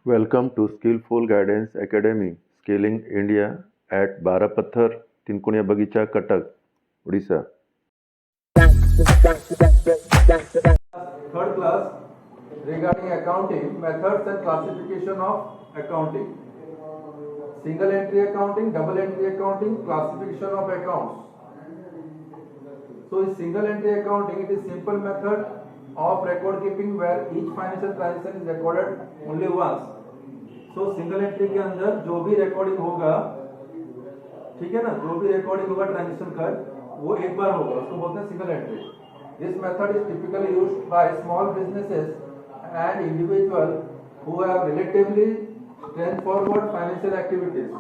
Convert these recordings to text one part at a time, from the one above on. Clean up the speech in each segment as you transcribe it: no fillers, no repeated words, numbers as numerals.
Welcome to Skillful Guidance Academy, Scaling India at Barapathar, Tinkunia Bagicha, Cuttack, Odisha. Third class regarding accounting, methods and classification of accounting. Single entry accounting, double entry accounting, classification of accounts. So in single entry accounting, it is simple method of record keeping where each financial transaction is recorded only once. So single entry के अंदर जो भी recording होगा, ठीक है ना, जो भी रिकॉर्डिंग होगा ट्रांजेक्शन का वो एक बार होगा, उसको बोलते हैं single entry. This method is typically used by small businesses and individuals who have relatively straightforward financial activities.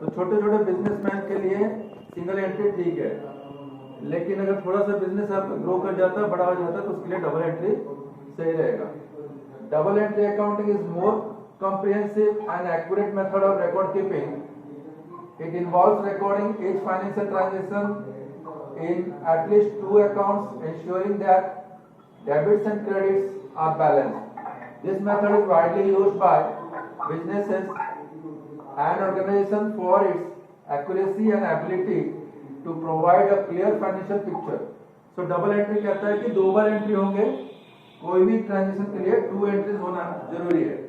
तो छोटे छोटे बिजनेसमैन के लिए सिंगल एंट्री ठीक है, लेकिन अगर थोड़ा सा बिजनेस आप ग्रो कर जाता है, बड़ा हो जाता है, तो उसके लिए डबल एंट्री सही रहेगा. Double entry accounting is more comprehensive and accurate method of record keeping. It involves recording each financial transaction in at least two accounts, ensuring that debits and credits are balanced. This method is widely used by businesses and organizations for its accuracy and ability to provide a clear financial picture. So double entry कहता है कि दो बार entry होंगे, कोई भी transaction के लिए to entries होना जरूरी है.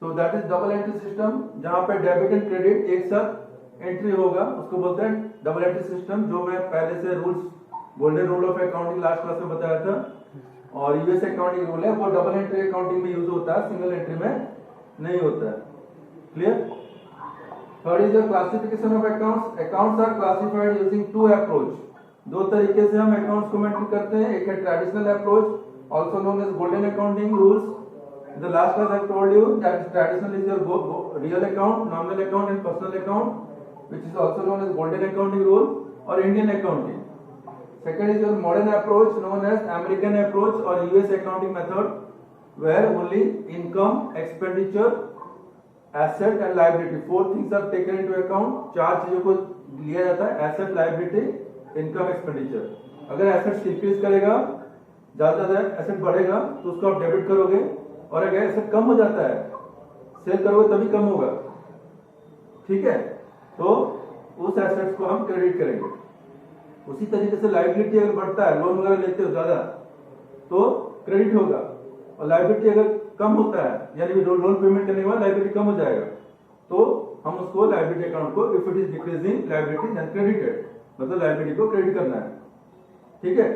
तो that is double entry system, जहां पे डेबिट एंड क्रेडिट एक साथ एंट्री होगा, उसको बोलते हैं डबल एंट्री सिस्टम. जो मैं पहले से rules, golden rule of accounting last class में बताया था, और यूएस अकाउंटिंग रूल है, वो डबल एंट्री अकाउंटिंग में यूज होता है, सिंगल एंट्री में नहीं होता है. Clear? Third is the classification of accounts. Accounts are classified using two approach. दो तरीके से हम अकाउंट्स को मेंटेन करते हैं. एक है traditional approach, also known as golden accounting rules. In the last class I told you that traditional is your real account, nominal account and personal account, which is also known as golden accounting rule or Indian accounting. Second is your modern approach known as American approach or US accounting method, where only income, expenditure, asset and liability, four things are taken into account. चार चीजों को लिया जाता है: asset, liability, income, expenditure. अगर assets increase करेगा, ज्यादा asset बढ़ेगा, तो उसको आप डेबिट करोगे, और अगर एसेट कम हो जाता है, सेल करोगे तभी कम होगा. ठीक है, तो उस एसेट्स को हम क्रेडिट करेंगे. उसी तरीके से लायबिलिटी अगर बढ़ता है, लोन वगैरह लेते हो ज्यादा, तो क्रेडिट होगा. और लायबिलिटी अगर कम होता है, यानी लोन पेमेंट करने के बाद लायबिलिटी कम हो जाएगा, तो हम उसको लायबिलिटी अकाउंट को, if it is decreasing liability then credited, मतलब लायबिलिटी को क्रेडिट करना है. ठीक है.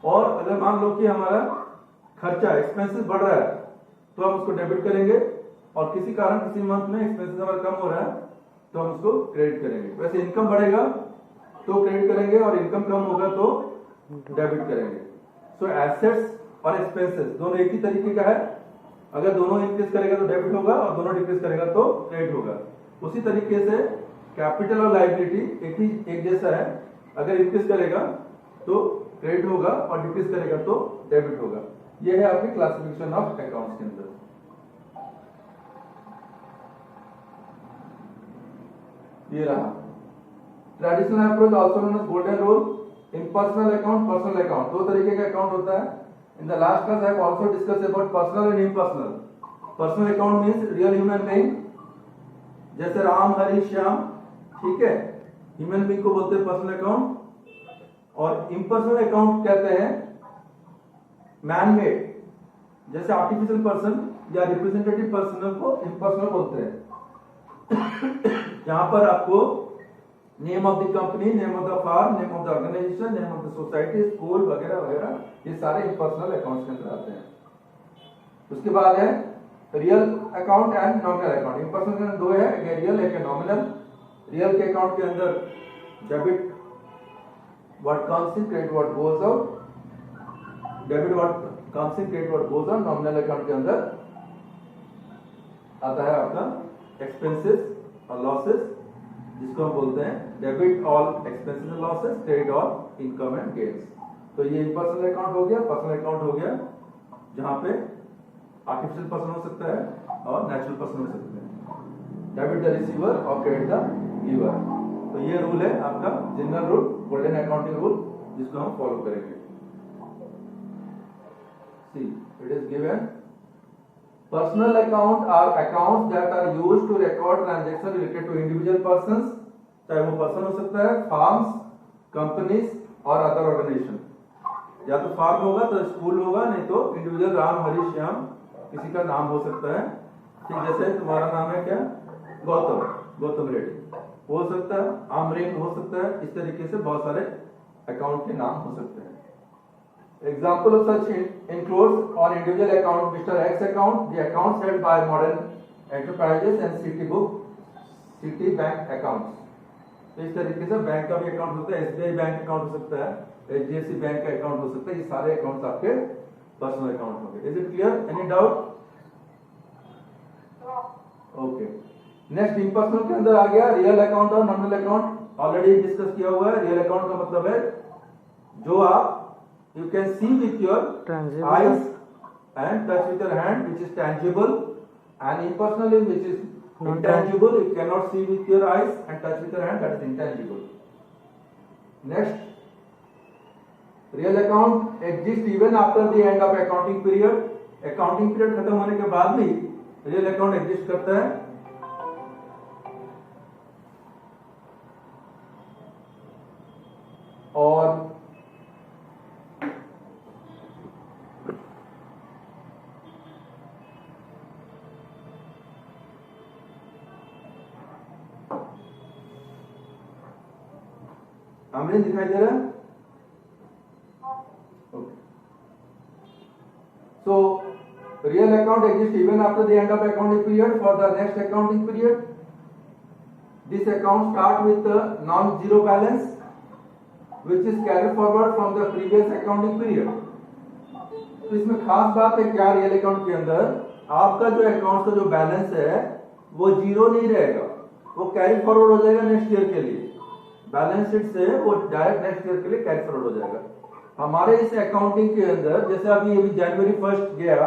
और अगर मान लो कि हमारा खर्चा, एक्सपेंसेस बढ़ रहा है, तो हम उसको डेबिट करेंगे, और किसी कारण किसी मंथ में एक्सपेंसेस हमारा कम हो रहा है, तो हम उसको क्रेडिट करेंगे. वैसे इनकम बढ़ेगा तो क्रेडिट करेंगे, और इनकम कम होगा तो डेबिट करेंगे. सो एसेट्स और एक्सपेंसेस दोनों एक ही तरीके का है. अगर दोनों इंक्रीज करेगा तो डेबिट होगा, और दोनों डिक्रीज करेगा तो क्रेडिट होगा. उसी तरीके से कैपिटल और लायबिलिटी एक जैसा है. अगर इंक्रीज करेगा तो क्रेडिट होगा, और डिक्रीज करेगा तो डेबिट होगा. ये है आपकी क्लासिफिकेशन ऑफ अकाउंट्स के अंदर. ये रहा traditional approach, also known as golden rule. Impersonal account, personal account, दो तरीके का अकाउंट होता है. In the last class I have also discuss about personal and impersonal. Personal account means real human being, जैसे राम, हरि, श्याम. ठीक है, ह्यूमन बीइंग को बोलते हैं पर्सनल अकाउंट. और इम्पर्सनल अकाउंट कहते हैं मैनमेड, जैसे आर्टिफिशियल पर्सन या रिप्रेजेंटेटिव पर्सन को इम्पर्सनल बोलते हैं. जहां पर आपको name of the company, name of the firm, name of the organisation, name of the society, school वगैरह वगैरह, ये सारे इम्पर्सनल अकाउंट्स के अंदर आते हैं. उसके बाद है real account and nominal account. Impersonal के अंदर दो है, एक रियल, एक नॉमिनल. रियल के अकाउंट के अंदर debit what comes in, credit what goes out. Debit what comes in, credit what goes out. Nominal account के अंदर आता है आपका एक्सपेंसेस और लॉसेस, जिसको हम बोलते हैं debit all expenses and losses, credit all income and gains. तो ये इम्पर्सनल अकाउंट हो गया. पर्सनल अकाउंट हो गया जहां पे आर्टिफिशियल पर्सन हो सकता है और नेचुरल पर्सन हो सकते हैं. डेबिट द रिसीवर और क्रेडिट द गिवर. तो ये रूल है आपका general rule, golden accounting rule, जिसको हम फॉलो करेंगे। See it is given personal account are accounts that are used to record transaction related to individual persons, चाहे वो पर्सन हो सकता है, फार्म्स, कंपनीज और अदर ऑर्गेनाइजेशन। या तो फार्म होगा तो स्कूल होगा, नहीं तो इंडिविजुअल राम हरीश श्याम किसी का नाम हो सकता है। ठीक, जैसे तुम्हारा नाम है क्या, गौतम रेड्डी हो सकता है, आमरेन हो सकता है। इस तरीके से बहुत सारे अकाउंट के नाम हो सकते हैं। Example of such includes on individual account Mr. X account, the accounts held by Modern Enterprises and Citibank accounts। तो इस तरीके से बैंक का भी अकाउंट होता है, SBI बैंक अकाउंट हो सकता है, HDFC बैंक का अकाउंट हो सकता है। ये सारे अकाउंट्स आपके पर्सनल अकाउंट होंगे। Is it clear? Any doubt? Okay, next impersonal के अंदर आ गया रियल अकाउंट और नॉमिनल अकाउंट। ऑलरेडी डिस्कस किया हुआ है। रियल अकाउंट का मतलब है जो आप you can see with your eyes and touch with your hand, which is tangible, and impersonal is which is intangible. You cannot see with your eyes and touch with your hand, that is intangible. Next, real account exists even after the end of accounting period। accounting period खत्म होने के बाद भी real account exist करता है। और दिखाई दे रहा है? Okay. So, real account exists even after the end of accounting period for the next accounting period. This account start with the non-zero balance, which is carried forward from the previous accounting period. तो इसमें खास बात है क्या, real account के अंदर आपका जो अकाउंट का जो बैलेंस है वो जीरो नहीं रहेगा, वो कैरी फॉरवर्ड हो जाएगा नेक्स्ट ईयर के लिए। बैलेंस शीट से वो डायरेक्ट नेक्स्ट ईयर के लिए कैरी फॉरवर्ड हो जाएगा। हमारे इस अकाउंटिंग के अंदर जैसे अभी जनवरी 1 गया,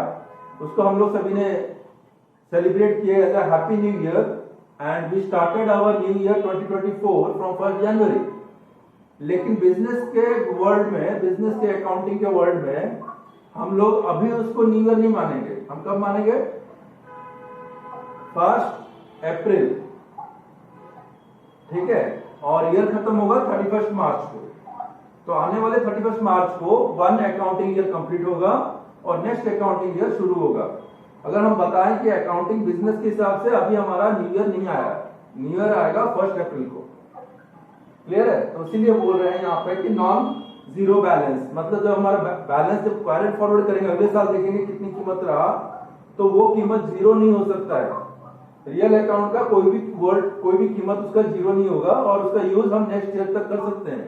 उसको हम लोग सभी ने सेलिब्रेट किया as a happy new year, and we started our new year 2024 from 1 January. लेकिन बिजनेस के वर्ल्ड में, बिजनेस के अकाउंटिंग के वर्ल्ड में हम लोग अभी उसको न्यू ईयर नहीं मानेंगे। हम कब मानेंगे? 1 अप्रैल। ठीक है, और ईयर खत्म होगा 31 मार्च को। तो आने वाले 31 मार्च को 1 अकाउंटिंग ईयर कंप्लीट होगा और नेक्स्ट अकाउंटिंग ईयर शुरू होगा। अगर हम बताएं कि अकाउंटिंग बिजनेस के हिसाब से अभी हमारा न्यू ईयर नहीं आया, न्यू ईयर आएगा 1 अप्रैल को। क्लियर है? तो इसीलिए बोल रहे हैं यहाँ पे कि नॉन जीरो बैलेंस, मतलब जब हमारा बैलेंस जब कैरी फॉरवर्ड करेंगे, अगले साल देखेंगे कितनी कीमत रहा, तो वो कीमत जीरो नहीं हो सकता है। रियल अकाउंट का कोई भी कीमत उसका जीरो नहीं होगा और उसका यूज हम नेक्स्ट ईयर तक कर सकते हैं।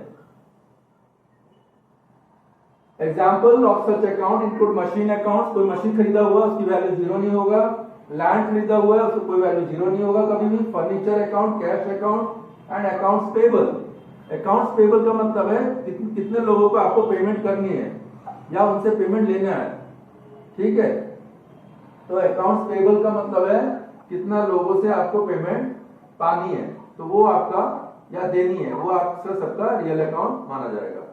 Example of such account include machine account. कोई मशीन खरीदा हुआ, उसकी वैल्यू जीरो नहीं होगा। लैंड खरीदा हुआ है, उसकी कोई वैल्यू जीरो नहीं होगा कभी भी। Furniture account, cash account and accounts payable. Accounts payable का मतलब है कितने लोगों को आपको पेमेंट करनी है या उनसे पेमेंट लेना है। ठीक है, तो अकाउंट्स पेबल का मतलब है कितना लोगों से आपको पेमेंट पानी है, तो वो आपका या देनी है, वो आपका सबका रियल अकाउंट माना जाएगा।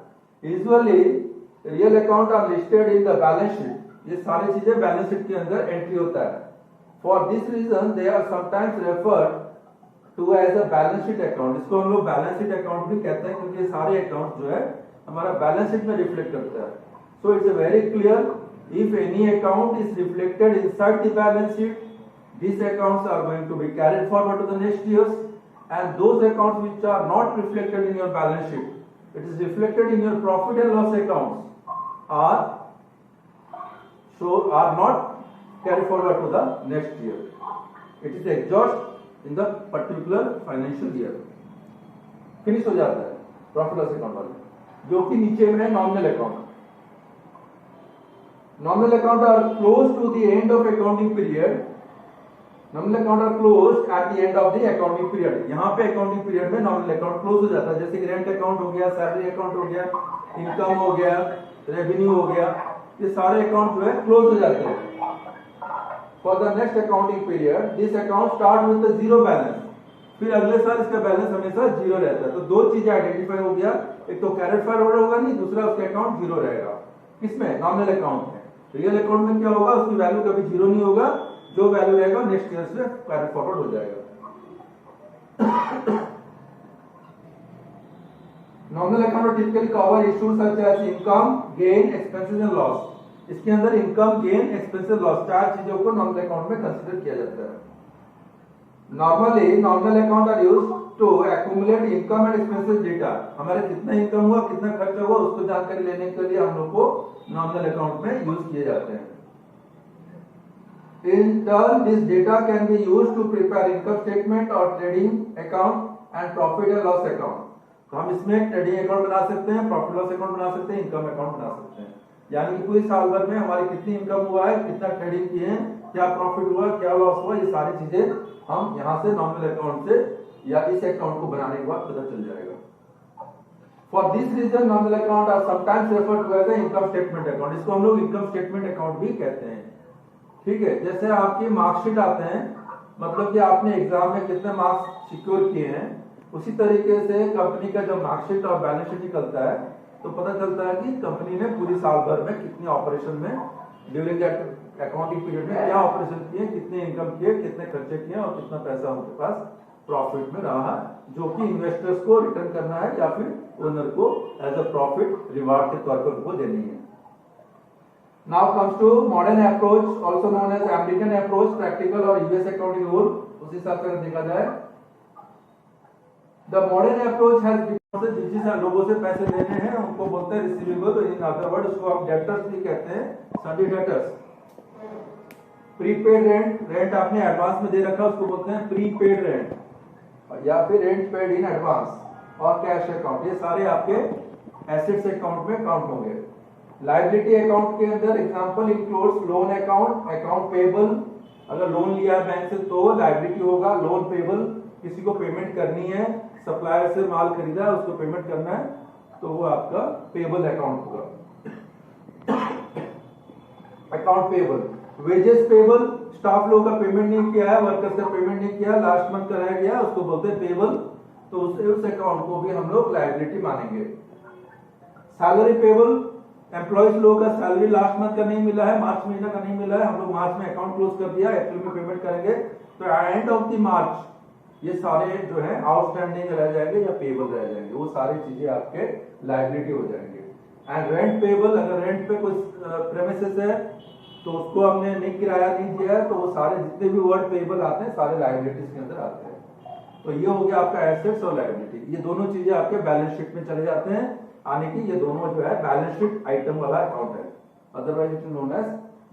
Usually real account are listed in the balance sheet. ये सारी चीजें बैलेंस शीट के अंदर एंट्री होता है। For this reason they are sometimes referred to as a balance sheet account. इसको हम लोग बैलेंस शीट अकाउंट भी कहते हैं क्योंकि सारे अकाउंट जो है हमारा बैलेंस शीट में रिफ्लेक्ट करता है। So it's very clear, if any account is reflected inside the balance sheet, these accounts are going to be carried forward to the next years, and those accounts which are not reflected in your balance sheet, it is reflected in your profit and loss accounts, are not carried forward to the next year. It is exhaust in the particular financial year, finish हो जाता है profit loss account वाले, जो कि नीचे में है nominal account. Nominal account are close to the end of accounting period. Nominal account are closed at the end of the accounting period. यहाँ पे अकाउंटिंग पीरियड में नॉमिनल अकाउंट क्लोज हो जाता है। जैसे कि रेंट अकाउंट हो गया, सैलरी अकाउंट हो गया, इनकम हो गया, रेवेन्यू हो गया, ये सारे अकाउंट जो है क्लोज हो जाते हैं। For the next accounting period this account start with the zero balance. फिर अगले साल इसका बैलेंस हमेशा जीरो रहता है। तो दो चीजें आइडेंटिफाई हो गया, एक तो कैरेट फॉरवर्ड होगा नहीं, दूसरा उसका अकाउंट जीरो रहेगा। किसमें? नॉमिनल अकाउंट में। रियल अकाउंट में क्या होगा, उसकी वैल्यू कभी जीरो नहीं होगा, जो वैल्यू रहेगा नेक्स्ट ईयर से कैरेट फॉरवर्ड हो जाएगा। Nominal account typically cover issues such as income, gain, expenses and loss. इसके अंदर इनकम, गेन, एक्सपेंसेस, लॉस चार चीजों को नॉमिनल अकाउंट में कंसीडर किया जाता है। Normally nominal account are used to accumulate income and expenses data. हमारे कितना इनकम हुआ, कितना खर्चा हुआ, उसको जानकारी लेने के लिए हम लोग को नॉमिनल अकाउंट में यूज किए जाते हैं। In turn, this data can be used to prepare income statement or trading account and profit and loss account. तो हम इसमें ट्रेडिंग अकाउंट बना सकते हैं, प्रॉफिट लॉस अकाउंट बना सकते हैं, इनकम अकाउंट बना सकते हैं। यानी कि पूरे साल भर में हमारी कितनी इनकम हुआ है, कितना ट्रेडिंग किए हैं, क्या प्रॉफिट हुआ, क्या लॉस हुआ, ये सारी चीजें हम यहाँ से नॉमिनल अकाउंट से या इस अकाउंट को बनाने के बाद पता चल जाएगा। For this reason nominal account are sometimes referred to as income statement account. इसको हम लोग इनकम स्टेटमेंट अकाउंट भी कहते हैं। ठीक है, जैसे आपकी मार्कशीट आते हैं, मतलब कि आपने एग्जाम में कितने मार्क्स सिक्योर किए हैं, उसी तरीके से कंपनी का जब मार्कशीट और बैलेंस शीट निकलता है तो पता चलता है कि कंपनी ने पूरी साल भर में कितने ऑपरेशन में ड्यूरिंग दैट अकाउंटिंग पीरियड में क्या ऑपरेशन किए, कितने इनकम किए, कितने खर्चे किए और कितना पैसा उनके पास प्रॉफिट में रहा है, जो कि इन्वेस्टर्स को रिटर्न करना है या फिर ओनर को एज अ प्रॉफिट रिवार्ड के तौर पर उनको देनी है। Now comes to modern approach, also known as American approach, practical और US accounting rule। उस हिसाब से देखा जाए, the modern approach has become जिस लोगों से पैसे लेने हैं उनको बोलते हैं रिसीवेबल, तो इन अदर वर्ड उसको आप डेटर्स भी कहते हैं, सभी डेटर्स। प्रीपेड रेंट, रेंट आपने एडवांस में दे रखा उसको बोलते हैं प्रीपेड रेंट, या फिर रेंट पेड इन एडवांस, और कैश अकाउंट, ये सारे आपके एसेट्स अकाउंट में काउंट होंगे। लायबिलिटी अकाउंट के अंदर example includes loan account, account payable, अगर लोन लिया है बैंक से तो लायबिलिटी होगा। लोन पेबल, किसी को पेमेंट करनी है, सप्लायर से माल खरीदा है उसको पेमेंट करना है तो वो आपका पेबल अकाउंट होगा। Account payable, wages payable, staff लोग का पेमेंट नहीं किया है, वर्कर्स का पेमेंट नहीं किया, लास्ट मंथ का रह गया, उसको बोलते हैं पेबल, तो उस अकाउंट को भी हम लोग लायबिलिटी मानेंगे। सैलरी पेबल, एम्प्लॉइज लोगों का सैलरी लास्ट मंथ का नहीं मिला है, मार्च महीना का नहीं मिला है, हम लोग मार्च में अकाउंट क्लोज कर दिया, अप्रैल में पेमेंट करेंगे, तो एंड ऑफ द मार्च ये सारे जो है आउटस्टैंडिंग रह जाएंगे या पेबल रह जाएंगे, वो सारी चीजें आपके लायबिलिटी हो जाएंगे। एंड रेंट पेबल, अगर रेंट पे कुछ प्रेमिसेस है तो उसको हमने नहीं किराया नहीं दिया है, तो वो सारे जितने भी वर्ड पेबल आते हैं सारे लायबिलिटीज के अंदर आते हैं। तो ये हो गया आपका एसेट्स और लायबिलिटी, ये दोनों चीजें आपके बैलेंस शीट में चले जाते हैं, यानी कि ये दोनों जो है बैलेंस शीट आइटम वाला अकाउंट है, otherwise it is known as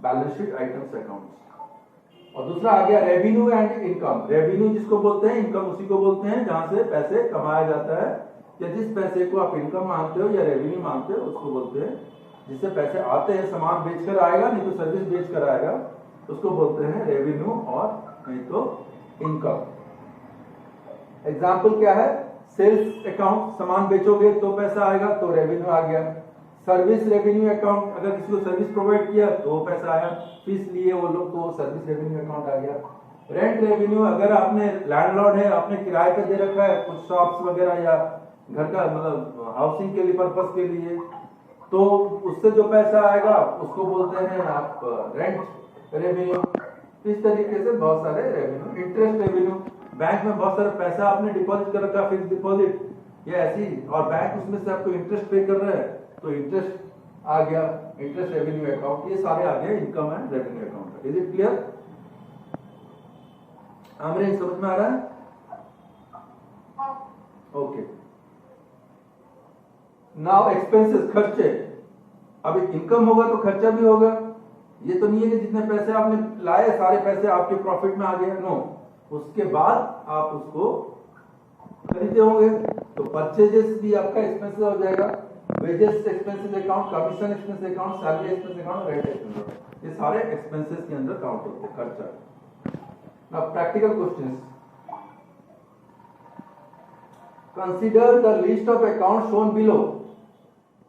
balance sheet items account. और दूसरा आ गया रेवेन्यू एंड इनकम। रेवेन्यू जिसको बोलते हैं, इनकम उसी को बोलते हैं जहां से पैसे कमाया जाता है, या जिस पैसे को आप इनकम मानते हो या रेवेन्यू मानते हो उसको बोलते हैं। जिससे पैसे आते हैं, सामान बेचकर आएगा नहीं तो सर्विस बेचकर आएगा, उसको बोलते हैं रेवेन्यू और नहीं तो इनकम। एग्जाम्पल क्या है, सेल्स अकाउंट, सामान बेचोगे तो पैसा आएगा तो रेवेन्यू आ गया। सर्विस रेवेन्यू अकाउंट, अगर किसी को सर्विस प्रोवाइड किया तो पैसा आया, फीस लिए वो लोग तो सर्विस रेवेन्यू अकाउंट आ गया। रेंट रेवेन्यू, अगर आपने लैंडलॉर्ड है, आपने किराए पे दे रखा है कुछ शॉप्स वगैरह या घर का मतलब हाउसिंग के लिए पर्पस के लिए, तो उससे जो पैसा आएगा उसको बोलते हैं आप रेंट रेवेन्यू। इस तरीके से बहुत सारे रेवेन्यू। इंटरेस्ट रेवेन्यू, बैंक में बहुत सारा पैसा आपने डिपॉजिट कर रखा, फिक्स डिपॉजिट या ऐसी, और बैंक उसमें से आपको इंटरेस्ट पे कर रहा है तो इंटरेस्ट आ गया, इंटरेस्ट रेवेन्यू अकाउंट। ये सारे आ गए income and revenue account. Is it clear? आमरे समझ में आ रहा है? ओके। नाउ एक्सपेंसेस, खर्चे। अब इनकम होगा तो खर्चा भी होगा। ये तो नहीं है कि जितने पैसे आपने लाए सारे पैसे आपके प्रॉफिट में आ गए, नो। उसके बाद आप उसको खरीदे होंगे तो परचेजेस भी आपका एक्सपेंसेस हो जाएगा। Wages expenses account, commission expense account, salary expense account, rent expense, ये सारे एक्सपेंसेस के अंदर काउंट होते हैं खर्चा। Now practical questions. Consider the list of account shown below.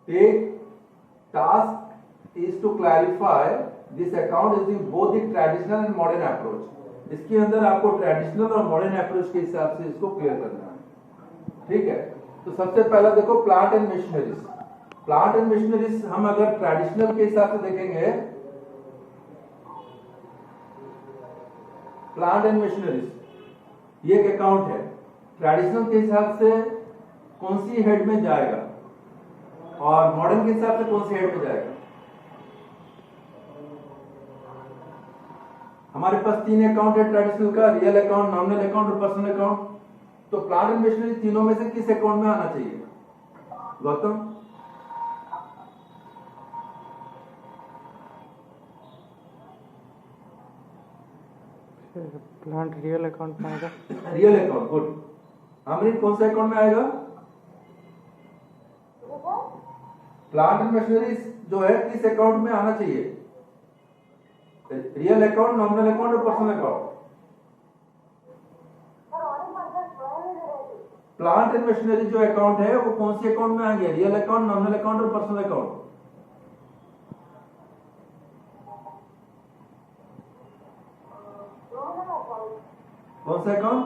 Take task is to clarify this account using both the traditional and modern approach. इसके अंदर आपको ट्रेडिशनल और मॉडर्न अप्रोच के हिसाब से इसको क्लियर करना है। ठीक है, तो सबसे पहला देखो plant and machineries. Plant and machineries हम अगर ट्रेडिशनल के हिसाब से देखेंगे, प्लांट एंड मशीनरीज ये एक अकाउंट है, ट्रेडिशनल के हिसाब से कौन सी हेड में जाएगा और मॉडर्न के हिसाब से कौन सी हेड में जाएगा। हमारे पास तीन अकाउंट है ट्रेडिशनल का, रियल अकाउंट, नॉमिनल अकाउंट और पर्सनल अकाउंट। तो प्लांट एंड मशीनरी तीनों में से किस अकाउंट में आना चाहिए गौतम? प्लांट रियल अकाउंट में आएगा। Real account, good. अमरीन कौन सा अकाउंट में आएगा? प्लांट एंड मशीनरी जो है किस अकाउंट में आना चाहिए? रियल अकाउंट, नॉमिनल अकाउंट और personal account. Plant and machinery जो अकाउंट है वो कौन से अकाउंट में आएंगे? रियल अकाउंट, नॉमिनल अकाउंट और पर्सनल अकाउंट। कौन सा अकाउंट?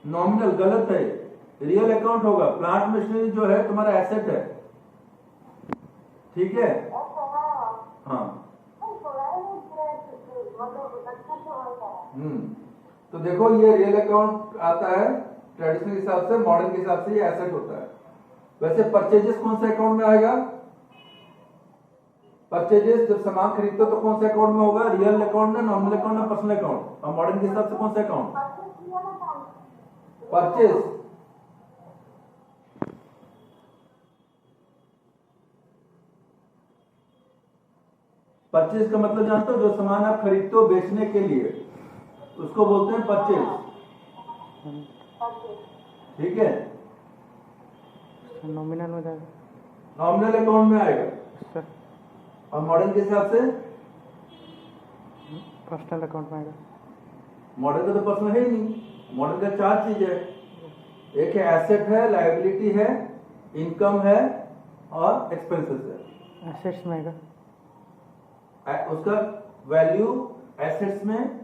नॉमिनल गलत है, रियल अकाउंट होगा। प्लांट मशीनरी जो है तुम्हारा एसेट है, ठीक है? हाँ, तो देखो ये रियल अकाउंट आता है ट्रेडिशनल के हिसाब से, मॉडर्न के हिसाब से ये एसेट होता है। वैसे परचेजेस कौन से अकाउंट में आएगा? परचेजेस जब सामान खरीदते हो तो कौन से अकाउंट में होगा? रियल अकाउंट में, नॉमिनल अकाउंट में, पर्सनल अकाउंट। और मॉडर्न के हिसाब से कौन सा अकाउंट? परचेज। परचेज का मतलब जानते हो? जो सामान आप खरीदते हो बेचने के लिए उसको बोलते हैं परचेज, ठीक है? नॉमिनल में जाएगा, नॉमिनल अकाउंट में आएगा। सर और मॉडर्न के हिसाब से पर्सनल अकाउंट में आएगा। मॉडर्न का तो पर्सनल है ही नहीं। मॉडर्न का चार चीज है, एक है एसेट है, लायबिलिटी है, इनकम है और एक्सपेंसेस है। एसेट्स में आएगा, उसका वैल्यू एसेट्स में,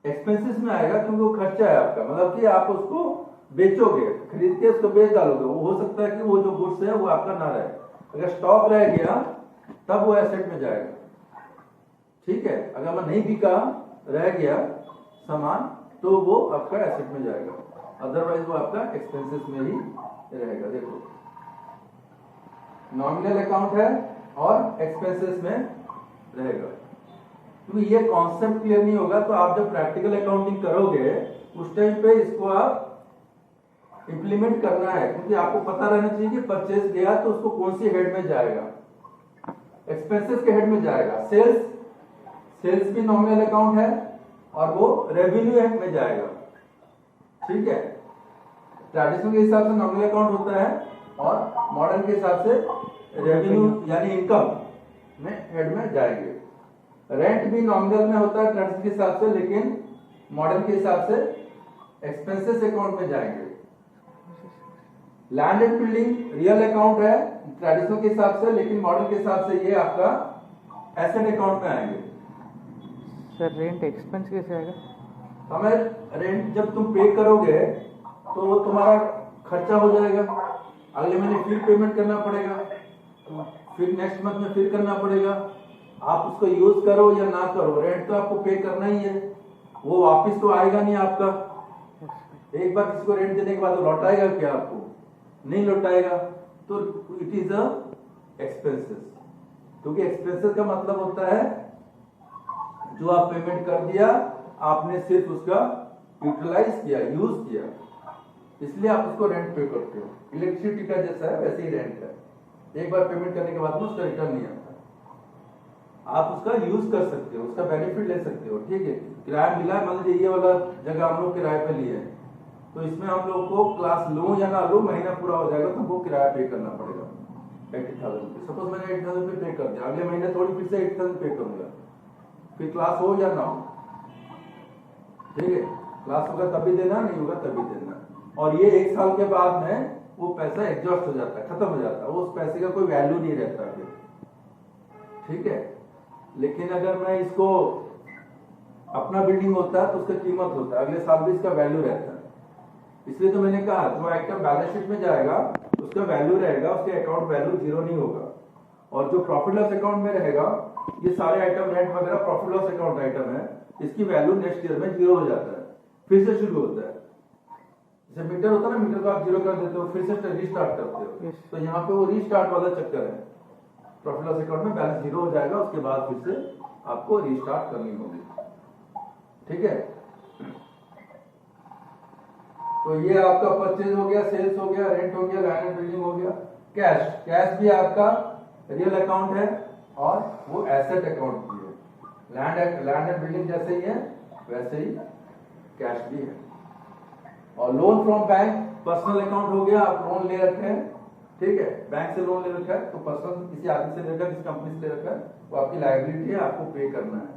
एक्सपेंसेस में आएगा क्योंकि वो खर्चा है आपका, मतलब कि आप उसको बेचोगे, खरीद के उसको बेच डालोगे। वो हो सकता है कि वो जो गुड्स है वो आपका ना रहे, अगर स्टॉक रह गया तब वो एसेट में जाएगा, ठीक है? अगर मैं नहीं बिका, रह गया सामान, तो वो आपका एसेट में जाएगा, अदरवाइज वो आपका एक्सपेंसेस में ही रहेगा। देखो नॉमिनल अकाउंट है और एक्सपेंसेस में रहेगा। क्योंकि ये कॉन्सेप्ट क्लियर नहीं होगा तो आप जब प्रैक्टिकल अकाउंटिंग करोगे उस टाइम पे इसको आप इंप्लीमेंट करना है, क्योंकि आपको पता रहना चाहिए कि परचेज गया तो उसको कौन सी हेड में जाएगा, एक्सपेंसेस के हेड में जाएगा। सेल्स भी नॉमिनल अकाउंट है और वो रेवेन्यू हेड में जाएगा, ठीक है? ट्रेडिशनल के हिसाब से नॉमिनल अकाउंट होता है और मॉडर्न के हिसाब से रेवेन्यू यानी इनकम में हेड में जाएंगे। रेंट भी नॉमिनल में होता है ट्रेडिशनल के हिसाब से, लेकिन मॉडर्न के हिसाब से एक्सपेंसेस अकाउंट में जाएंगे। Land and building real account है ट्रेडिशनल के हिसाब से, लेकिन मॉडर्न के हिसाब से ये आपका एसेट अकाउंट में आएंगे। सर रेंट एक्सपेंस कैसे आएगा? हमें रेंट जब तुम पे करोगे तो वो तुम्हारा खर्चा हो जाएगा, अगले महीने फिर पेमेंट करना पड़ेगा, फिर नेक्स्ट मंथ में फिर करना पड़ेगा। आप उसको यूज करो या ना करो, रेंट तो आपको पे करना ही है, वो वापस तो आएगा नहीं आपका। एक बार किसी को रेंट देने के बाद लौटाएगा क्या आपको? नहीं लौटाएगा, तो इट इज अ एक्सपेंसेस। क्योंकि एक्सपेंसेस का मतलब होता है जो आप पेमेंट कर दिया, आपने सिर्फ उसका यूटिलाइज किया, यूज किया, इसलिए आप उसको रेंट पे करते हो। इलेक्ट्रिसिटी का जैसा है वैसे ही रेंट है, एक बार पेमेंट करने के बाद में उसका रिटर्न नहीं आता, आप उसका यूज कर सकते हो, उसका बेनिफिट ले सकते हो, ठीक है? किराया मिला, मान लीजिए ये वाला जगह हम लोग किराए पे लिए, तो इसमें हम लोग को क्लास लो या ना लो, महीना पूरा हो जाएगा तो वो किराया पे करना पड़ेगा 80,000 रुपये। सपोज मैंने 80,000 रुपये पे कर दिया, अगले महीने थोड़ी फिर से 80,000 पे करूंगा, फिर क्लास हो या ना हो, ठीक है? क्लास होगा तभी देना, नहीं होगा तभी देना। और ये 1 साल के बाद में वो पैसा एग्जॉस्ट हो जाता है, खत्म हो जाता है, वो उस पैसे का कोई वैल्यू नहीं रहता फिर, ठीक है? लेकिन अगर मैं इसको अपना बिल्डिंग होता तो उसका कीमत होता, अगले साल भी इसका वैल्यू रहता। इसलिए तो मैंने कहा जो आइटम बैलेंस शीट में जाएगा उसका वैल्यू रहेगा, उसके अकाउंट वैल्यू जीरो नहीं होगा। और जो प्रॉफिट लॉस अकाउंट में रहेगा, ये सारे आइटम रेंट वगैरह प्रॉफिट लॉस अकाउंट आइटम है, इसकी वैल्यू नेक्स्ट ईयर में जीरो हो जाता है, फिर से शुरू होता है। जैसे मीटर होता है ना, मीटर को आप जीरो कर देते हो, फिर से रीस्टार्ट करते हो। तो यहाँ पे वो रीस्टार्ट वाला चक्कर है। प्रॉफिट लॉस अकाउंट में बैलेंस जीरो हो जाएगा, उसके बाद फिर से आपको रीस्टार्ट करनी होगी। ठीक है, तो ये आपका परचेज हो गया, सेल्स हो गया, रेंट हो गया, लैंड एंड बिल्डिंग हो गया। कैश, कैश भी आपका रियल अकाउंट है और वो एसेट अकाउंट भी है। लैंड एंड बिल्डिंग जैसे ही है वैसे ही कैश भी है। और loan from bank, personal account हो गया, आप लोन ले रखे हैं, ठीक है, बैंक से लोन ले रखा है, तो पर्सनल किसी आदमी से ले रखा है, किसी कंपनी से ले रखा है, वो आपकी लायबिलिटी है, आपको पे करना है।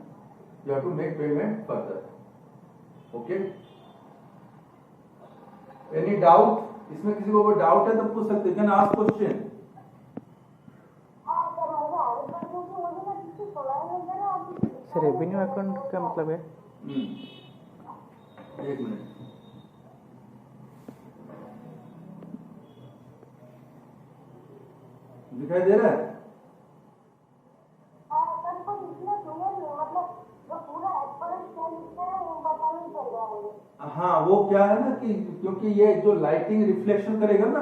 You have to make payment further. Okay, any doubt? इसमें किसी को कोई डाउट है तो पूछ सकते हैं, can ask question. Sir revenue account का मतलब है? एक मिनट, दिखाई दे रहा है? हाँ, वो क्या है ना कि क्योंकि ये जो लाइटिंग रिफ्लेक्शन करेगा ना,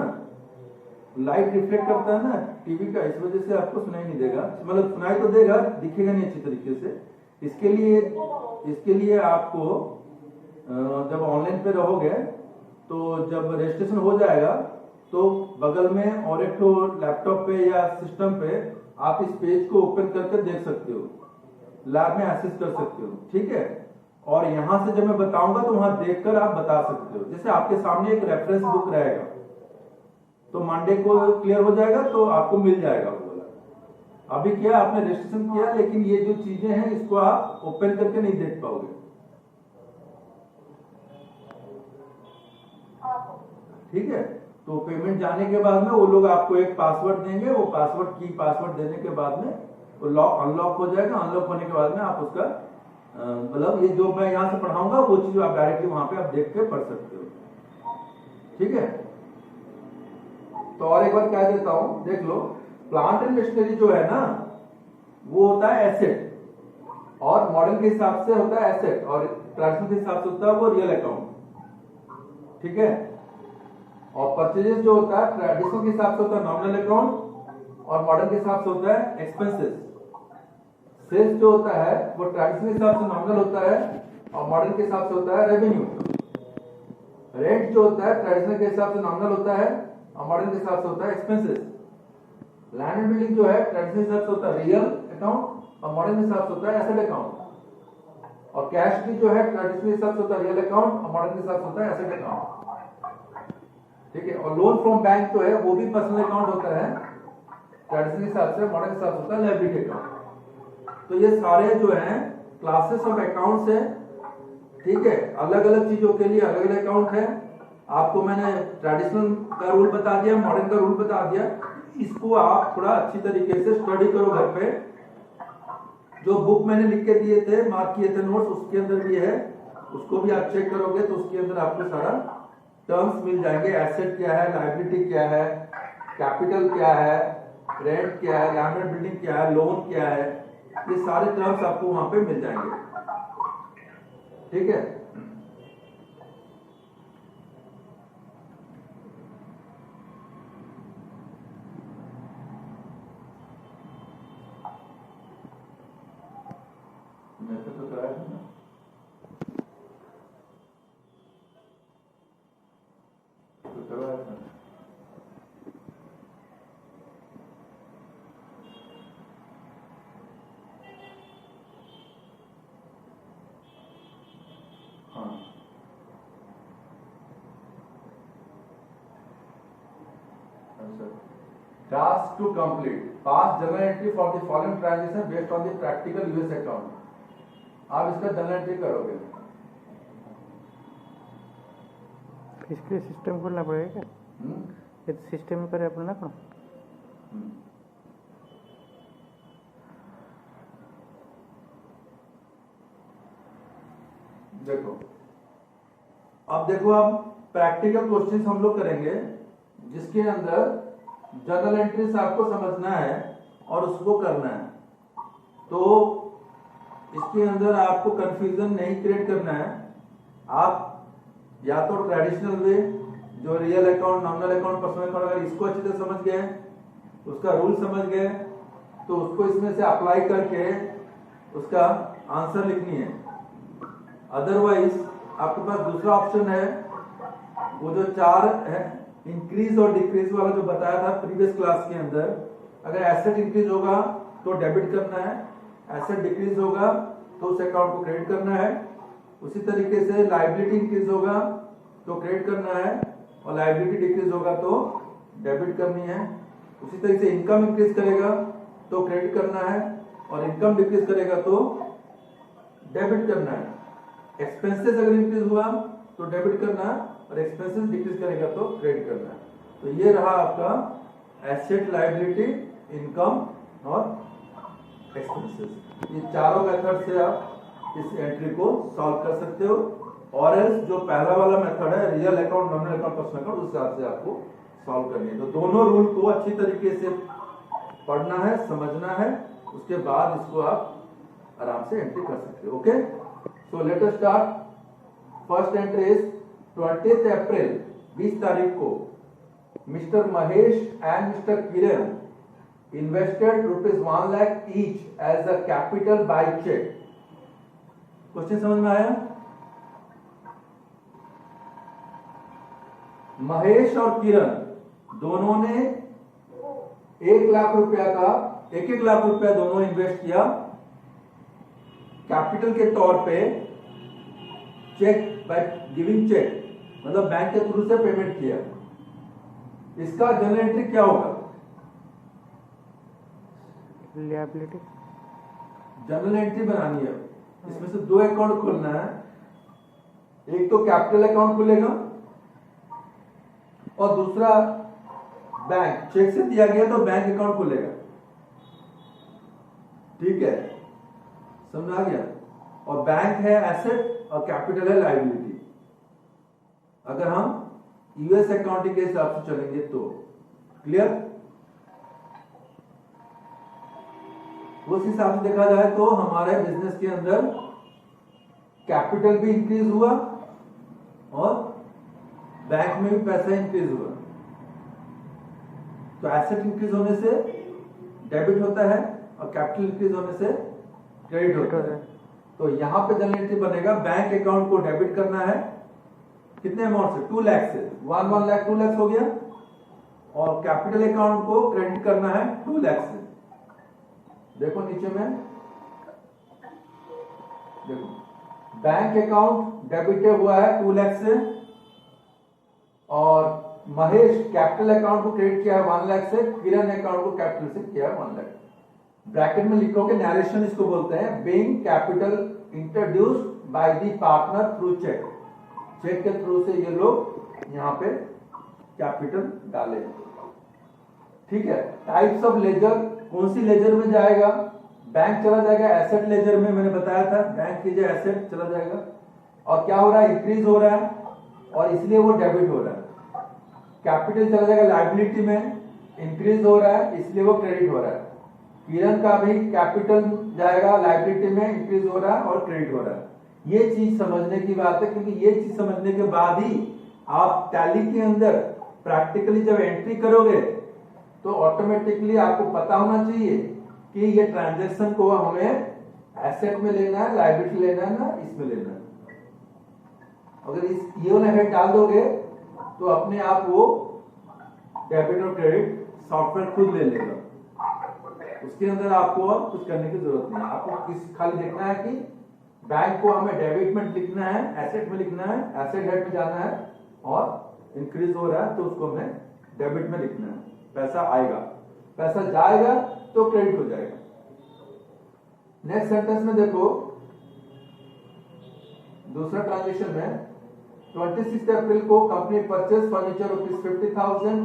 लाइट रिफ्लेक्ट करता है ना टीवी का, इस वजह से आपको सुनाई नहीं देगा, मतलब सुनाई तो देगा, दिखेगा नहीं अच्छी तरीके से। इसके लिए आपको जब ऑनलाइन पे रहोगे तो जब रजिस्ट्रेशन हो जाएगा तो बगल में और एक तो लैपटॉप पे या सिस्टम पे आप इस पेज को ओपन करके देख सकते हो, लैब में एक्सेस कर सकते हो। ठीक है, और यहां से जब मैं बताऊंगा तो वहां देखकर आप बता सकते हो। जैसे आपके सामने एक रेफरेंस बुक रहेगा, तो मंडे को क्लियर हो जाएगा तो आपको मिल जाएगा वो वाला। अभी क्या आपने रजिस्ट्रेशन किया, लेकिन ये जो चीजें हैं इसको आप ओपन करके नहीं देख पाओगे। ठीक है, तो पेमेंट जाने के बाद में वो लोग आपको एक पासवर्ड देंगे, वो पासवर्ड देने के बाद में वो लॉक अनलॉक हो जाएगा। अनलॉक होने के बाद में आप उसका मतलब ये जो मैं यहाँ से पढ़ाऊंगा वो चीज आप डायरेक्टली वहां पे आप देख के पढ़ सकते हो। ठीक है, तो और एक बार कह देता हूं, देख लो, प्लांट एंड मशीनरी जो है ना वो होता है एसेट, और मॉडर्न के हिसाब से होता है एसेट, और ट्रांसफर के हिसाब से होता है वो रियल अकाउंट। ठीक है, और परचेजेस जो होता है ट्रेडिशनल के हिसाब से होता है नॉमिनल अकाउंट, और मॉडर्न के हिसाब से होता है एक्सपेंसेस। सेल्स जो होता है वो ट्रेडिशनल के हिसाब से नॉमिनल होता है, और मॉडर्न के हिसाब से होता है रेवेन्यू। रेंट जो होता है ट्रेडिशनल के हिसाब से नॉमिनल होता है, और मॉडर्न के हिसाब से होता है एक्सपेंसेस। लैंड एंड बिल्डिंग जो है ट्रेडिशनल हिसाब से होता है रियल अकाउंट, और मॉडर्न के हिसाब से होता है एसेट अकाउंट। और कैश भी जो है ट्रेडिशनल हिसाब से होता है रियल अकाउंट, और मॉडर्न के हिसाब से होता है एसेट अकाउंट। ठीक है, और लोन फ्रॉम बैंक जो है वो भी पर्सनल अकाउंट होता है, ट्रेडिशनल हिसाब से, मॉडर्न हिसाब से होता है लायबिलिटी अकाउंट। तो ये सारे जो हैं क्लासेस ऑफ अकाउंट्स है। ठीक है, अलग अलग चीजों के लिए अलग अलग अकाउंट है। आपको मैंने ट्रेडिशनल का रूल बता दिया, मॉडर्न का रूल बता दिया। इसको आप थोड़ा अच्छी तरीके से स्टडी करो घर पे। जो बुक मैंने लिख के दिए थे, मार्क किए थे नोट्स, उसके अंदर भी है, उसको भी आप चेक करोगे तो उसके अंदर आपको सारा टर्म्स मिल जाएंगे। एसेट क्या है, लायबिलिटी क्या है, कैपिटल क्या है, रेंट क्या है, लैंड एंड बिल्डिंग क्या है, लोन क्या है, ये सारे टर्म्स आपको वहां पे मिल जाएंगे। ठीक है, मैंने तो कराया था ना, तो करवाया था। हाँ, task to complete pass journal entry for the following transaction based on the practical US account. आप इसका जर्नल एंट्री करोगे। इसके लिए सिस्टम खोलना पड़ेगा क्या? ये तो सिस्टम में करे अपना ना। देखो अब देखो, अब प्रैक्टिकल क्वेश्चंस हम लोग करेंगे जिसके अंदर जर्नल एंट्रीज आपको समझना है और उसको करना है। तो इसके अंदर आपको कंफ्यूजन नहीं क्रिएट करना है। आप या तो ट्रेडिशनल वे जो real account, nominal account, personal account, अगर इसको अच्छे से समझ गए, उसका रूल समझ गए, तो उसको इसमें से अप्लाई करके उसका आंसर लिखनी है। अदरवाइज आपके पास दूसरा ऑप्शन है, वो जो 4 है इंक्रीज और डिक्रीज वाला जो बताया था प्रीवियस क्लास के अंदर। अगर एसेट इंक्रीज होगा तो डेबिट करना है, एसेट डिक्रीज होगा तो उस अकाउंट को क्रेडिट करना है। उसी तरीके से लायबिलिटी इंक्रीज होगा तो क्रेडिट करना है और लायबिलिटी डिक्रीज होगा तो डेबिट करनी है। उसी तरीके से इनकम इंक्रीज करेगा तो क्रेडिट करना है और इनकम डिक्रीज करेगा तो डेबिट करना है। एक्सपेंसेस अगर इंक्रीज हुआ तो डेबिट करना है और एक्सपेंसेस डिक्रीज करेगा तो क्रेडिट करना है। तो ये रहा आपका एसेट, लायबिलिटी, इनकम और एक्सपेंसेस। ये चारों मेथड से आप इस एंट्री को सॉल्व कर सकते हो। और एल्स जो पहला वाला मेथड है real account, nominal account, personal account, उस हिसाब से आपको सॉल्व करनी है। तो दोनों रूल को अच्छी तरीके से पढ़ना है, समझना है, उसके बाद इसको आप आराम से एंट्री कर सकते हो। Okay, so let us start. First entry is 20 अप्रैल 20 तारीख को mister Mahesh and mister Kiran invested ₹1 lakh each as a capital by check। Question समझ में आया? महेश और किरण दोनों ने 1 लाख रुपया का 1-1 लाख रुपया दोनों इन्वेस्ट किया कैपिटल के तौर पे, चेक बाय गिविंग चेक, मतलब बैंक के थ्रू से पेमेंट किया। इसका जर्नल एंट्री क्या होगा? लिएबिलिटी। जर्नल एंट्री बनानी है। इसमें से 2 अकाउंट खोलना है। एक तो कैपिटल अकाउंट खुलेगा और दूसरा बैंक, चेक से दिया गया तो बैंक अकाउंट खुलेगा। ठीक है, समझ आ गया? और बैंक है एसेट और कैपिटल है लायबिलिटी। अगर हम यूएस अकाउंटिंग के हिसाब से चलेंगे तो क्लियर। उस हिसाब से देखा जाए तो हमारे बिजनेस के अंदर कैपिटल भी इंक्रीज हुआ और बैंक में भी पैसा इंक्रीज हुआ। तो एसेट इंक्रीज होने से डेबिट होता है और कैपिटल इंक्रीज होने से क्रेडिट होता है। तो यहां पे जर्नल एंट्री बनेगा, बैंक अकाउंट को डेबिट करना है कितने अमाउंट से? 2 लाख से। 1 लाख 2 लाख हो गया। और कैपिटल अकाउंट को क्रेडिट करना है 2 लाख से। देखो नीचे में, देखो बैंक अकाउंट डेबिटेड हुआ है 2 लाख से और महेश कैपिटल अकाउंट को क्रेडिट किया है 1 लाख से, किरण अकाउंट को कैपिटल से किया है 1 लाख। ब्रैकेट में लिखोगे नैरेशन, इसको बोलते हैं being capital introduced by the partner through cheque. Cheque के थ्रू से ये लोग यहाँ पे कैपिटल डाले। ठीक है, टाइप्स ऑफ लेजर, कौन सी लेजर में जाएगा? बैंक चला जाएगा एसेट लेजर में, मैंने बताया था बैंक की जगह एसेट चला जाएगा। और क्या हो रहा है? इंक्रीज हो रहा है और इसलिए वो डेबिट हो रहा है। कैपिटल चला जाएगा लायबिलिटी में, इंक्रीज हो रहा है इसलिए वो क्रेडिट हो रहा है। किरण का भी कैपिटल जाएगा लायबिलिटी में, इंक्रीज हो रहा है और क्रेडिट हो रहा है। ये चीज समझने की बात है, क्योंकि ये चीज समझने के बाद ही आप टैली के अंदर प्रैक्टिकली जब एंट्री करोगे तो ऑटोमेटिकली आपको पता होना चाहिए कि ये ट्रांजैक्शन को हमें एसेट में लेना है, लायबिलिटी लेना है ना इसमें लेना है। अगर इस ये वाला हेड डाल दोगे तो अपने आप वो डेबिट और क्रेडिट सॉफ्टवेयर खुद ले लेगा। उसके अंदर आपको और कुछ करने की जरूरत नहीं है। आपको खाली देखना है कि बैंक को हमें डेबिट में लिखना है, एसेट में लिखना है, एसेट हेड में जाना है और इंक्रीज हो रहा है तो उसको हमें डेबिट में लिखना है। पैसा आएगा, पैसा जाएगा तो क्रेडिट हो जाएगा। नेक्स्ट सेंटेंस में देखो, दूसरा ट्रांजेक्शन में 26 अप्रैल को company purchase furniture ₹50,000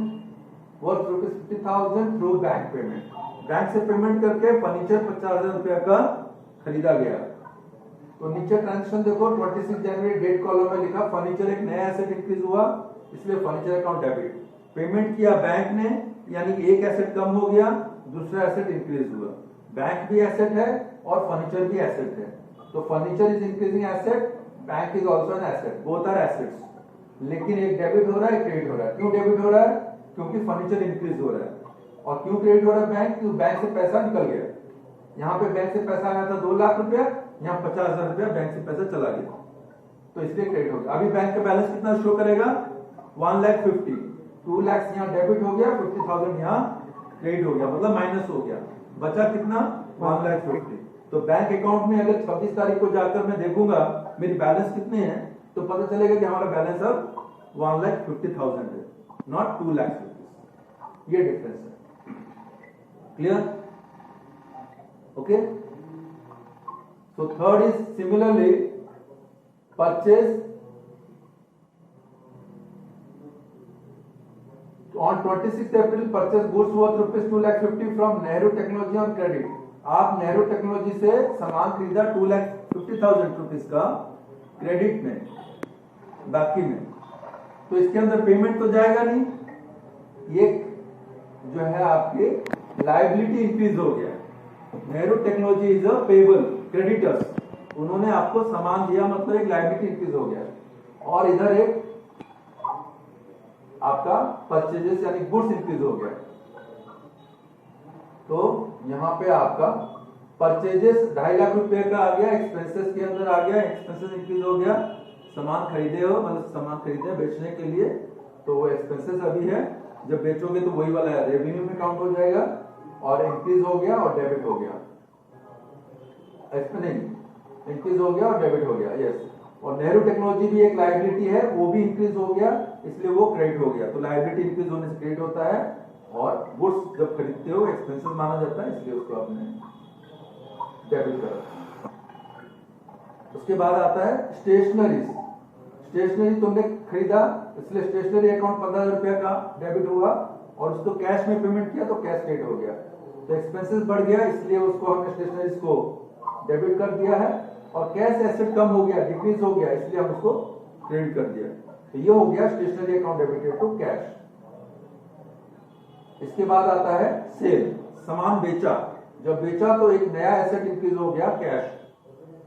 worth ₹50,000 through bank payment. Bank से पेमेंट करके फर्नीचर 50,000 रुपया का खरीदा गया। तो नीचे ट्रांजेक्शन देखो 26 जनवरी डेट कॉलम में लिखा फर्नीचर एक नया एसेट इंक्रीज हुआ, इसलिए फर्नीचर अकाउंट डेबिट। पेमेंट किया बैंक ने, यानी एक एसेट कम हो गया, दूसरा एसेट इंक्रीज हुआ। बैंक भी एसेट है और फर्नीचर भी एसेट है, तो furniture is increasing asset, bank is also an asset, both are assets. लेकिन एक डेबिट हो रहा है, एक क्रेडिट हो रहा है। क्यों डेबिट हो रहा है? क्योंकि फर्नीचर इंक्रीज हो रहा है। और क्यों क्रेडिट हो रहा है बैंक? क्योंकि बैंक से पैसा निकल गया। यहाँ पे बैंक से पैसा आया था 2 लाख रुपया, यहाँ 50,000 रुपया बैंक से पैसा चला गया, तो इसलिए क्रेडिट हो गया। अभी बैंक का बैलेंस कितना शो करेगा? 1,50,000। 2 लाख यहाँ डेबिट हो गया, 50,000 यहाँ क्रेडिट हो गया, मतलब माइनस हो गया। बचा कितना? 1,50,000। तो बैंक अकाउंट में अगर 26 तारीख को जाकर मैं देखूंगा मेरी बैलेंस कितने हैं, तो पता चलेगा कि हमारा बैलेंस अब 1,50,000 है, नॉट 2 लाख रुपीज। ये डिफरेंस है। Clear? Okay. So third is similarly purchase on 26th April purchase goods worth rupees 2,50,000 from Nehru Technology on credit। आप नेहरू टेक्नोलॉजी से सामान खरीदा 2,50,000 रुपीज का क्रेडिट में, बाकी में, तो इसके अंदर पेमेंट तो जाएगा नहीं, ये जो है आपकी लायबिलिटी इंक्रीज हो गया। Nehru technology is a payable creditors, उन्होंने आपको सामान दिया, मतलब एक लायबिलिटी इंक्रीज हो गया। और इधर एक आपका परचेजेस यानी गुड्स इंक्रीज हो गया, तो यहां पे आपका परचेजेस 2.5 लाख रुपए का आ गया, एक्सपेंसेस के अंदर आ गया, एक्सपेंसेस इंक्रीज हो गया। सामान खरीदे हो, मतलब सामान खरीदे बेचने के लिए, तो वो एक्सपेंसेस अभी है, जब बेचोगे तो वही वाला रेवेन्यू में काउंट हो जाएगा, और इंक्रीज हो गया और डेबिट हो गया। नहीं, इंक्रीज हो गया और डेबिट हो गया, यस। और नेहरू टेक्नोलॉजी भी एक लायबिलिटी है, वो भी इंक्रीज हो गया, इसलिए वो क्रेडिट हो गया। तो लायबिलिटी इंक्रीज होने से क्रेडिट होता है, और गुड्स जब खरीदते हो एक्सपेंसेस माना जाता है, इसलिए उसको आपने डेबिट करा। उसके बाद आता है स्टेशनरी। स्टेशनरी तुमने खरीदा, इसलिए स्टेशनरी अकाउंट 15,000 रुपया का डेबिट हुआ, और उसको कैश में पेमेंट किया तो कैश क्रेडिट हो गया। तो एक्सपेंसेस बढ़ गया, इसलिए उसको हमने स्टेशनरीज को डेबिट कर दिया है। और कैश एसेट कम हो गया, डिक्रीज हो गया, इसलिए हम उसको क्रेडिट कर दिया। तो ये हो गया stationery account debited to cash. इसके बाद आता है सेल, सामान बेचा। जब बेचा तो एक नया एसेट इंक्रीज हो गया, कैश,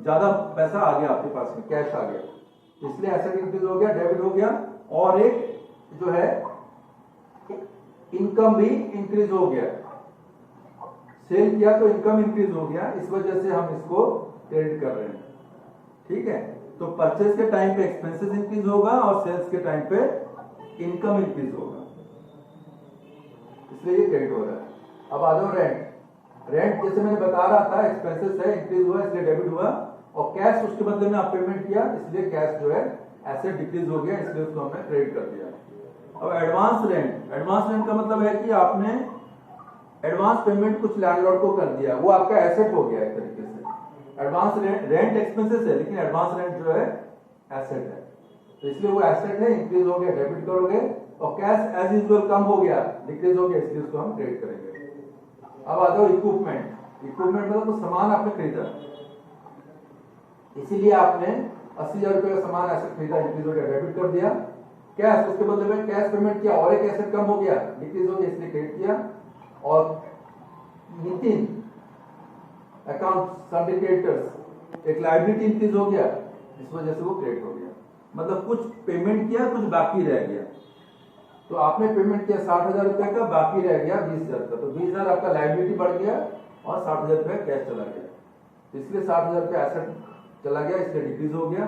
ज्यादा पैसा आ गया आपके पास में, कैश आ गया, इसलिए एसेट इंक्रीज हो गया, डेबिट हो गया। और एक जो है इनकम भी इंक्रीज हो गया, सेल किया तो इनकम इंक्रीज हो गया, इस वजह से हम इसको क्रेडिट कर रहे हैं। ठीक है, तो परचेज के टाइम पे एक्सपेंसेस इंक्रीज होगा और सेल्स के टाइम पे इनकम इंक्रीज होगा, इसलिए ये क्रेडिट हो रहा है। अब आ जाओ रेंट। रेंट जैसे मैंने बता रहा था, एक्सपेंसेस है, इंक्रीज हुआ इसलिए डेबिट हुआ, और कैश उसके बदले में आप पेमेंट किया, इसलिए कैश जो है एसेट डिक्रीज हो गया, इसलिए उसको हमने क्रेडिट कर दिया। अब एडवांस रेंट। एडवांस रेंट का मतलब है कि आपने एडवांस पेमेंट कुछ लैंडलॉर्ड को कर दिया, वो आपका एसेट हो गया एक तरीके से। एडवांस रेंट एक्सपेंसेस है, लेकिन एडवांस रेंट जो है एसेट है, तो इसलिए वो एसेट है, इंक्रीज हो गया, डेबिट करोगे। और कैश एज यूजुअल कम हो गया, डिक्रीज हो गया, इसलिए उसको हम क्रेडिट करेंगे। अब आ जाओ इक्विपमेंट। इक्विपमेंट मतलब तो सामान आपने खरीदा, इसीलिए आपने 80,000 रुपए का सामान एसेट खरीदा, इंक्रीज हो गया, डेबिट कर दिया। कैश, उसके बदले में कैश पेमेंट किया, और एक एसेट कम हो गया, डिक्रीज हो गया, इसलिए क्रेडिट किया। और नितिन अकाउंट सिंडिकेटर्स, एक लायबिलिटी इंक्रीज हो गया, इस वजह से वो क्रेडिट हो गया। मतलब कुछ पेमेंट किया, कुछ बाकी रह गया। तो आपने पेमेंट किया 60,000 रुपए का, बाकी रह गया 20,000 का, तो 20,000 आपका लायबिलिटी बढ़ गया और 60,000 रुपए कैश चला गया, इसलिए 60,000 रुपए एसेट चला गया, इसलिए डिक्रीज हो गया,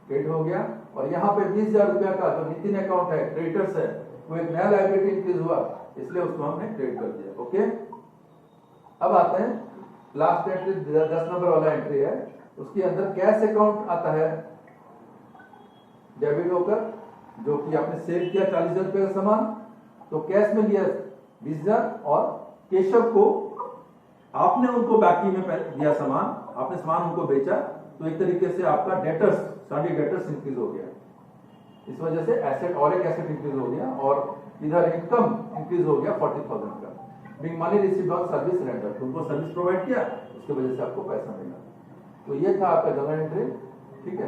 क्रेडिट हो गया। और यहाँ पे 20,000 रुपया का जो नितिन अकाउंट है, क्रेडिटर्स है, वो एक नया लायबिलिटी इंक्रीज हुआ, इसलिए उसको हमने क्रेडिट कर दिया। ओके, अब आते हैं लास्ट एंट्री, 10 नंबर वाला एंट्री है, उसके अंदर कैश अकाउंट आता है डेबिट होकर, जो कि आपने सेल किया 40,000 रुपए का सामान, तो कैश में लिया 20,000, और केशव को आपने उनको बाकी में दिया सामान, आपने सामान उनको बेचा, तो एक तरीके से आपका डेटर्स, साढ़े डेटर्स इंक्रीज हो गया, इस वजह से एसेट, और एक एसेट इंक्रीज हो गया, और इधर इनकम इंक्रीज हो गया 40,000 का। Big money received on service render, उनको सर्विस प्रोवाइड किया, उसकी वजह से आपको पैसा मिला। तो ये था आपका डबल एंट्री, ठीक है।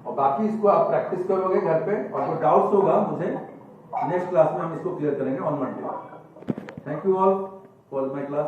और बाकी इसको आप प्रैक्टिस करोगे घर पे, और जो डाउट्स होगा मुझे नेक्स्ट क्लास में हम इसको क्लियर करेंगे on Monday. Thank you all for my class.